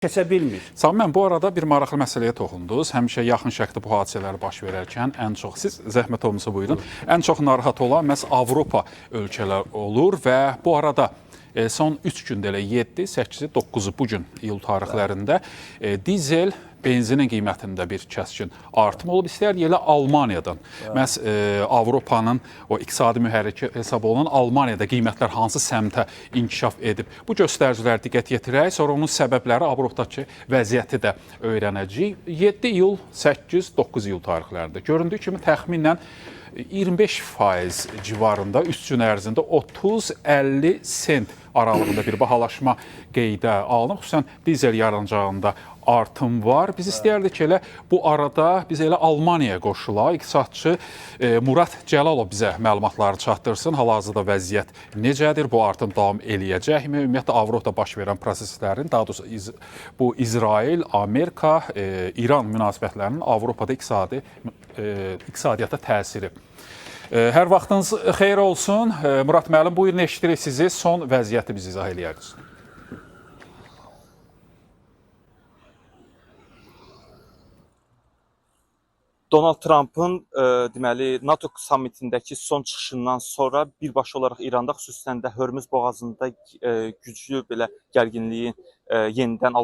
keçə bilmir. Mən bu arada bir maraqlı məsələyə toxundunuz. Həmişə yaxın şərqdə bu hadisələr baş verərkən ən çox, siz zəhmət olmasa buyurun, ən çox narahat olan məhz Avropa ölkələr olur və bu arada son 3 gündə elə 7, 8, 9 bu gün iyul tarixlərində dizel, benzinin qiymətində bir kəskin artım olub. İstər elə Almaniyadan. Məhz Avropanın o iqtisadi mühərriki hesab olunan Almaniyada qiymətlər hansı səmtə inkişaf edib. Bu göstəriciləri diqqət yetirək, sonra onun səbəbləri, Avropadakı vəziyyəti də öyrənəcəyik. 7 iyul, 8, 9 iyul tarixlərində göründüyü kimi təxminən 25% civarında 3 gün ərzində 30-50 sent aralığında bir bahalaşma qeydə alınıb. Xüsusən dizel yarancağında artım var. Biz istəyərdik ki, elə bu arada biz elə Almaniyaya qoşulaq. İqtisadçı Murad Cəlalov bizə məlumatları çatdırsın. Hal-hazırda vəziyyət necədir? Bu artım davam eləyəcəkmi? Ümumiyyətlə Avropada baş verən proseslərin, daha doğrusu bu İsrail, Amerika, İran münasibətlərinin Avropada iqtisadiyyata təsiri. Hər vaxtınız xeyir olsun. Murad müəllim, buyurun, eşidirik sizi. Son vəziyyəti bizi izah eləyərsiniz. Donald Trump'ın deməli NATO sammitindəki son çıxışından sonra birbaşa olaraq İranda, xüsusən də Hörmüz boğazında güclü belə gərginliyin yenidən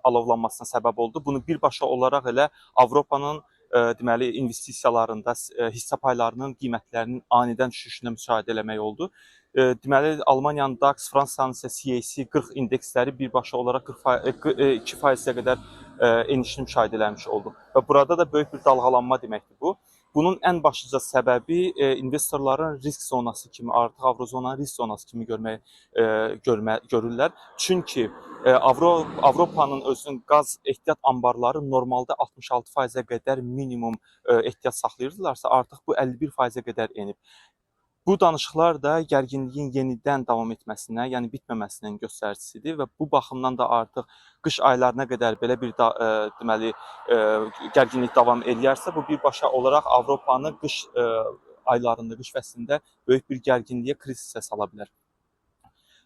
alovlanmasına səbəb oldu. Bunu birbaşa olaraq elə Avropanın deməli investisiyalarında hisse paylarının qiymətlərinin anidən düşüşünə müşahidə eləmək oldu. Deməli Almaniyanın DAX, Fransanın isə CAC 40 indeksləri birbaşa olaraq 2%-ə qədər enişini müşahidə eləmiş oldu. Və burada da böyük bir dalğalanma deməkdir bu. Bunun ən başlıca səbəbi investorların risk zonası kimi, artıq Avrozonanın risk zonası kimi görürlər. Çünki Avropanın özünün qaz ehtiyat anbarları normalda 66%-ə qədər minimum ehtiyat saxlayırdılarsa, artıq bu 51%-ə qədər enib. Bu danışıqlar da gərginliyin yenidən davam etməsinə, yəni bitməməsinin göstəricisidir və bu baxımdan da artıq qış aylarına qədər belə bir deməli gərginlik davam edərsə, bu birbaşa olaraq Avropanı qış aylarında, qış fəslində böyük bir gərginliyə, krizisə sala bilər.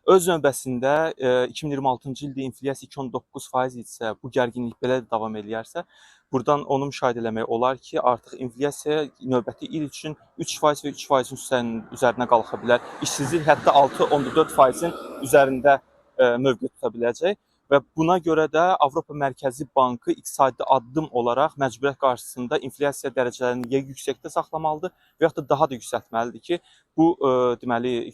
Öz növbəsində 2026-cı ildə inflyasiya 2.9% idisə, bu gərginlik belə davam edərsə, buradan onu müşahidə eləmək olar ki, artıq inflyasiya növbəti il üçün 3% və 3%-in üzərinə qalxa bilər. İşsizlik hətta 6.4%-in üzərində mövqe tuta biləcək. Və buna görə də Avropa Mərkəzi Bankı iqtisadi addım olaraq məcburiyyət qarşısında inflyasiya dərəcələrini ya yüksəkdə saxlamalıdır və yaxud da daha da yüksəltməlidir ki, bu deməli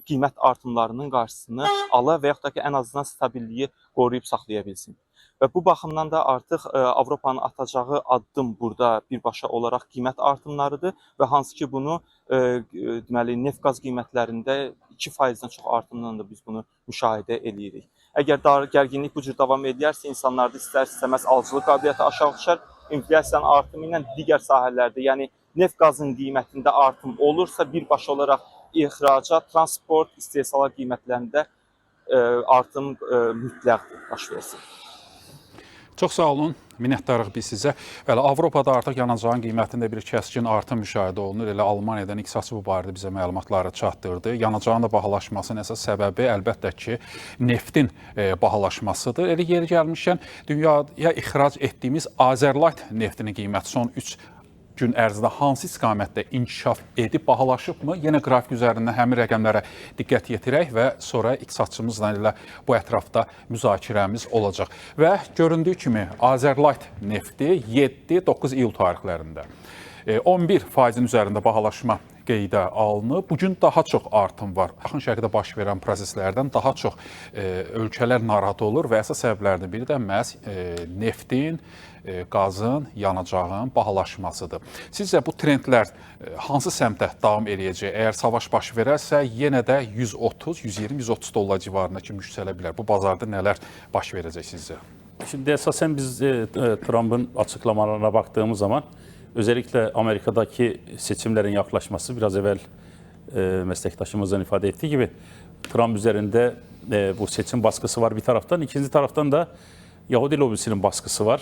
qiymət artımlarının qarşısını ala və yaxud da ki, ən azından stabilliyi qoruyub saxlaya bilsin. Və bu baxımdan da artıq Avropanın atacağı addım burada birbaşa olaraq qiymət artımlarıdır və hansı ki bunu deməli neft qaz qiymətlərində 2%-dən çox artımdan da biz bunu müşahidə edirik. Əgər gərginlik bu cür davam edərsə, insanlarda istər-istəməz alıcılıq qabiliyyəti aşağı düşər, inflyasiyanın artımı ilə digər sahələrdə, yəni neft qazın qiymətində artım olursa, birbaşa olaraq ixracat, transport, istehsal qiymətlərində artım mütləqdir, baş versin. Çox sağ olun, minnətdarıq biz sizə. Bəli, Avropada artıq yanacağın qiymətində bir kəskin artım müşahidə olunur. Elə Almaniyadan iqtisadçı bu barədə bizə məlumatları çatdırdı. Yanacağın da bahalaşmasının əsas səbəbi əlbəttə ki, neftin bahalaşmasıdır. Elə yeri gəlmişkən, dünyaya ixrac etdiyimiz Azerlight neftinin qiyməti son 3 gün ərzində hansı istiqamətdə inkişaf edib, bahalaşıbmı? Yenə qrafik üzərindən həmin rəqəmlərə diqqət yetirək və sonra iqtisadçımızla elə bu ətrafda müzakirəmiz olacaq. Və göründüyü kimi Azerlight nefti 7-9 iyul tarixlərində 11%-in üzərində bahalaşma qeydə alınıb. Bugün daha çox artım var. Yaxın şərqdə baş verən proseslərdən daha çox ölkələr narahat olur və əsas səbəblərdən biri də məhz neftin, qazın, yanacağın bahalaşmasıdır. Sizcə bu trendlər hansı səmtə davam eləyəcək? Əgər savaş baş verərsə, yenə də 130, 120, 130 dollar civarında kimi yüksələ bilər. Bu bazarda nələr baş verəcək sizcə? Şimdi əsasən biz Trump'ın açıklamalarına baktığımız zaman özellikle Amerika'daki seçimlerin yaklaşması, biraz evvel meslektaşımızın ifade ettiği gibi Trump üzerinde bu seçim baskısı var bir taraftan. İkinci taraftan da Yahudi lobisinin baskısı var.